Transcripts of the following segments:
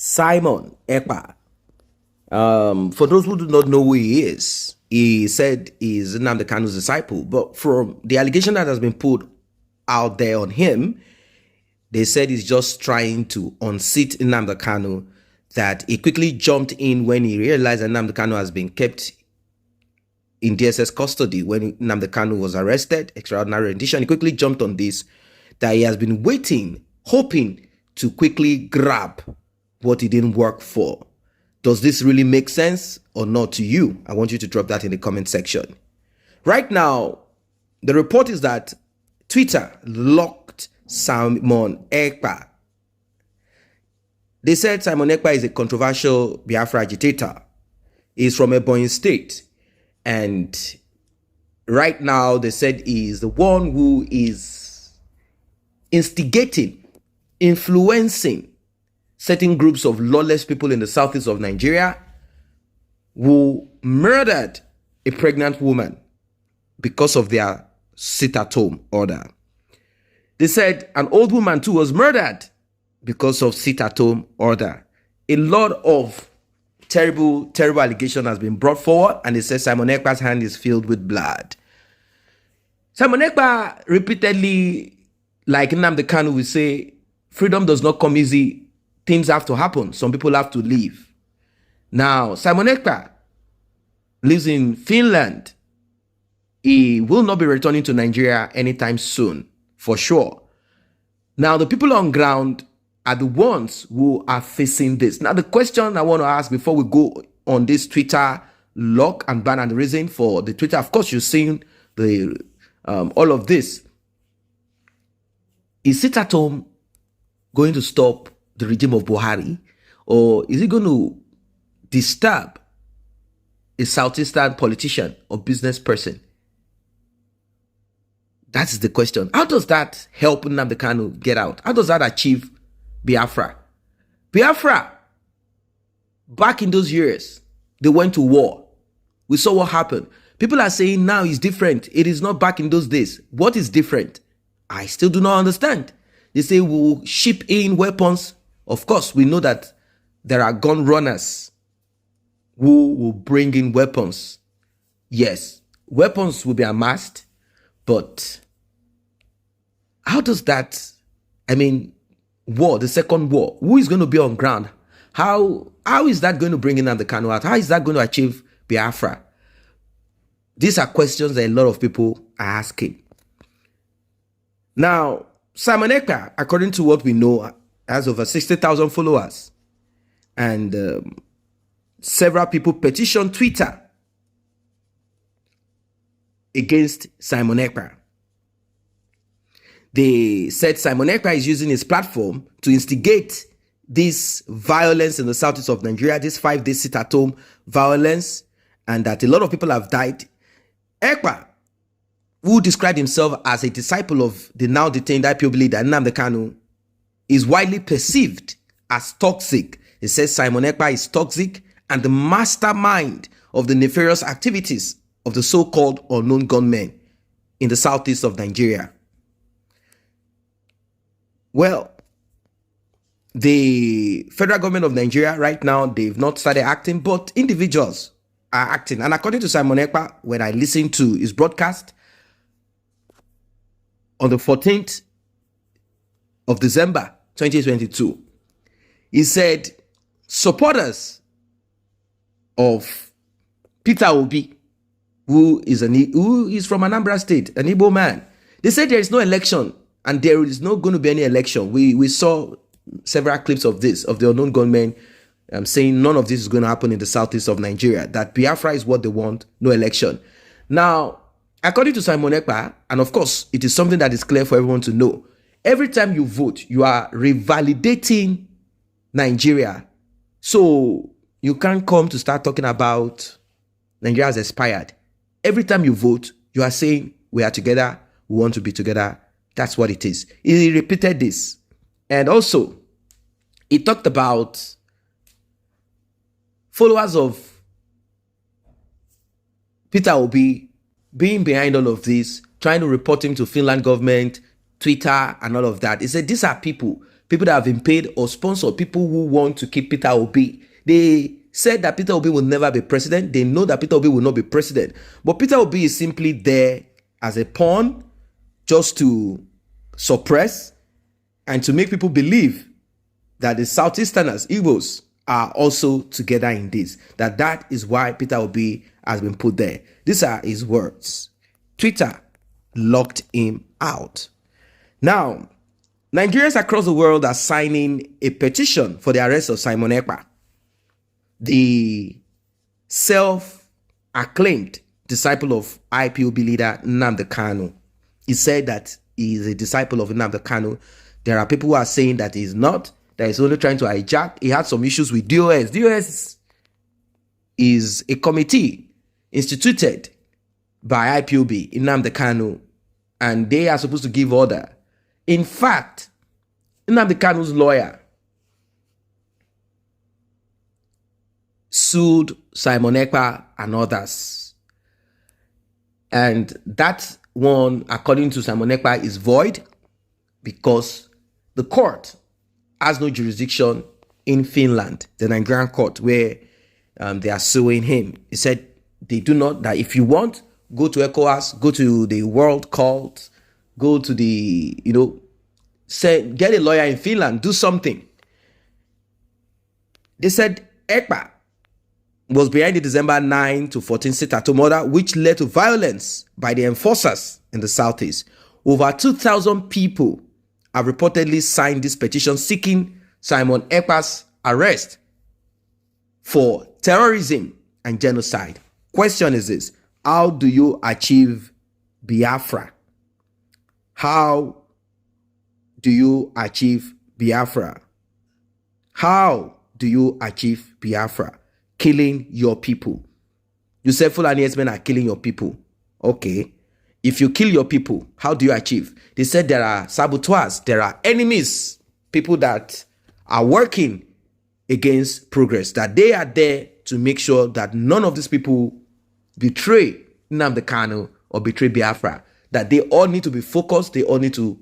Simon Ekpa. For those who do not know who he said he's Nnamdi Kanu's disciple. But from the allegation that has been put out there on him, they said he's just trying to unseat Nnamdi Kanu, that he quickly jumped in when he realized that Nnamdi Kanu has been kept in DSS custody when Nnamdi Kanu was arrested, extraordinary rendition. He quickly jumped on this, that he has been waiting, hoping to quickly grab what he didn't work for. Does this really make sense or not to you? I want you to drop that in the comment section. Right now, the report is that Twitter locked Simon Ekpa. They said Simon Ekpa is a controversial Biafra agitator. He's from Ebonyi State. And right now, they said he is the one who is instigating, influencing certain groups of lawless people in the southeast of Nigeria who murdered a pregnant woman because of their sit-at-home order. They said an old woman too was murdered because of sit-at-home order. A lot of terrible allegation has been brought forward, and they said Simon Ekpa's hand is filled with blood. Simon Ekpa repeatedly, like Nnamdi Kanu, will say, freedom does not come easy. Things have to happen. Some people have to leave. Now, Simon Ekpa lives in Finland. He will not be returning to Nigeria anytime soon, for sure. Now, the people on ground are the ones who are facing this. Now, the question I want to ask before we go on this Twitter lock and ban, and the reason for the Twitter, of course, you've seen the all of this. Is it at home going to stop the regime of Buhari, or is it going to disturb a Southeastern politician or business person? That is the question. How does that help Nnamdi Kanu get out? How does that achieve Biafra? Biafra, back in those years, they went to war. We saw what happened. People are saying now it's different. It is not back in those days. What is different? I still do not understand. They say we'll ship in weapons. Of course, we know that there are gun runners who will bring in weapons. Yes, weapons will be amassed, but how does that, war, the second war, who is going to be on ground? How is that going to bring in Nnamdi Kanu out? How is that going to achieve Biafra? These are questions that a lot of people are asking. Now, Simon Ekpa, according to what we know, has over 60,000 followers. And several people petitioned Twitter against Simon Ekpa. They said Simon Ekpa is using his platform to instigate this violence in the southeast of Nigeria, this 5-day sit-at-home violence, and that a lot of people have died. Ekpa, who described himself as a disciple of the now detained Ipob leader Nnamdi Kanu, is widely perceived as toxic. He says Simon Ekpa is toxic and the mastermind of the nefarious activities of the so-called unknown gunmen in the southeast of Nigeria. Well, the federal government of Nigeria right now, they've not started acting, but individuals are acting. And according to Simon Ekpa, when I listened to his broadcast on the 14th of December 2022, he said supporters of Peter Obi, who is from Anambra State, an Igbo man, they said there is no election and there is not going to be any election. We saw several clips of this, of the unknown gunmen saying none of this is going to happen in the southeast of Nigeria, that Biafra is what they want, no election. Now, according to Simon Ekpa, and of course, it is something that is clear for everyone to know, every time you vote, you are revalidating Nigeria. So you can't come to start talking about Nigeria has expired. Every time you vote, you are saying we are together, we want to be together. That's what it is. He repeated this. And also, he talked about followers of Peter Obi being behind all of this, trying to report him to Finland government, Twitter, and all of that. He said these are people people that have been paid or sponsored, people who want to keep Peter Obi. They said that Peter Obi will never be president. They know that Peter Obi will not be president. But Peter Obi is simply there as a pawn just to suppress and to make people believe that the Southeasterners, Igbos, are also together in this. That is why Peter Obi has been put there. These are his words. Twitter locked him out. Now, Nigerians across the world are signing a petition for the arrest of Simon Ekpa, the self-acclaimed disciple of Ipob leader Nnamdi Kanu. He said that he is a disciple of Nnamdi Kanu. There are people who are saying that he's not, that he's only trying to hijack. He had some issues with DOS. DOS is a committee instituted by Ipob, Nnamdi Kanu, and they are supposed to give order. In fact, Nnamdi Kanu's lawyer sued Simon Ekpa and others. And that one, according to Simon Ekpa, is void because the court has no jurisdiction in Finland, the Nigerian court, where they are suing him. He said they do not, that if you want, go to ECOWAS, go to the World Court, go to the, say, get a lawyer in Finland, do something. They said Ekpa was behind the December 9 to 14 sit-at-home order, which led to violence by the enforcers in the Southeast. Over 2,000 people have reportedly signed this petition seeking Simon Ekpa's arrest for terrorism and genocide. Question is this: how do you achieve Biafra? How do you achieve Biafra? How do you achieve Biafra? Killing your people. You say Fulani men are killing your people. Okay. If you kill your people, how do you achieve? They said there are saboteurs, there are enemies, people that are working against progress, that they are there to make sure that none of these people betray Nnamdi Kanu or betray Biafra, that they all need to be focused, they all need to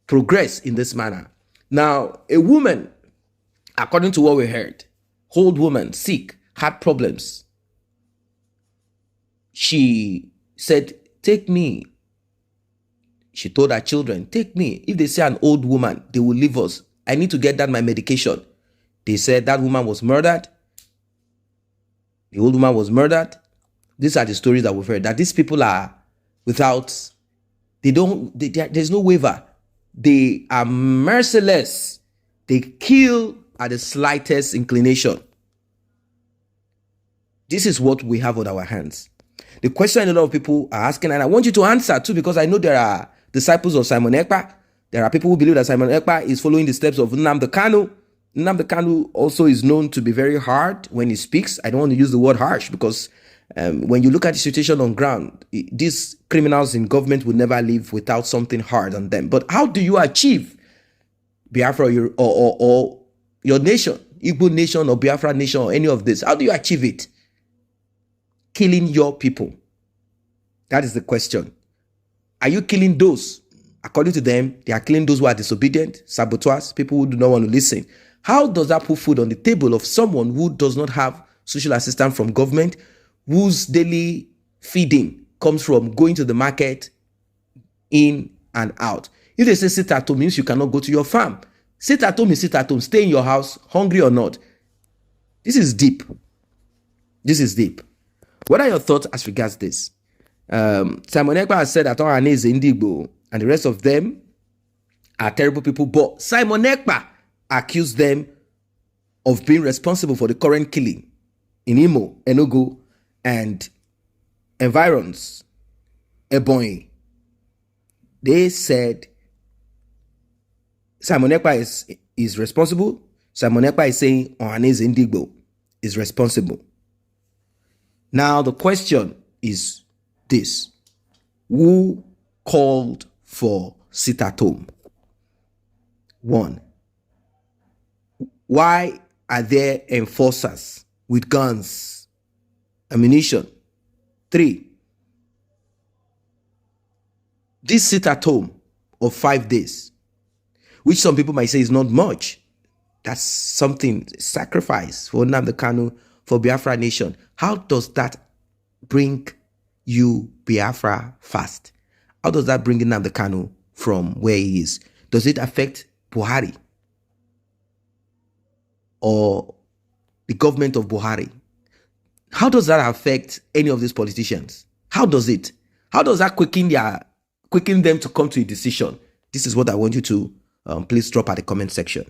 progress in this manner. Now, a woman, according to what we heard, old woman, sick, had problems. She said, take me. She told her children, take me. If they say an old woman, they will leave us. I need to get that my medication. They said that woman was murdered. The old woman was murdered. These are the stories that we've heard, that these people are without, there's no waiver. They are merciless. They kill at the slightest inclination. This is what we have on our hands. The question a lot of people are asking, and I want you to answer too, because I know there are disciples of Simon Ekpa. There are people who believe that Simon Ekpa is following the steps of Nnamdi Kanu. Nnamdi Kanu also is known to be very hard when he speaks. I don't want to use the word harsh because when you look at the situation on ground, these criminals in government will never live without something hard on them. But how do you achieve Biafra or your nation, Igbo nation or Biafra nation or any of this? How do you achieve it? Killing your people. That is the question. Are you killing those? According to them, they are killing those who are disobedient, saboteurs, people who do not want to listen. How does that put food on the table of someone who does not have social assistance from government, whose daily feeding comes from going to the market, in and out? If they say sit at home means you cannot go to your farm. Sit at home is sit at home. Stay in your house, hungry or not. This is deep. This is deep. What are your thoughts as regards this? Simon Ekpa has said that Orane is Indigbo and the rest of them are terrible people, but Simon Ekpa accused them of being responsible for the current killing in Imo, Enugu, and environs, Ebonyi. They said Simon Ekpa is responsible. Simon Ekpa is saying Orane is Indigbo is responsible. Now, the question is this: who called for sit-at-home? One, why are there enforcers with guns, ammunition? 3, this sit-at-home of 5 days, which some people might say is not much. That's something, sacrifice for Nnamdi Kanu, for Biafra nation. How does that bring you Biafra fast? How does that bring Nnamdi Kanu from where he is? Does it affect Buhari or the government of Buhari? How does that affect any of these politicians? How does it? How does that quicken them to come to a decision? This is what I want you to please drop at the comment section.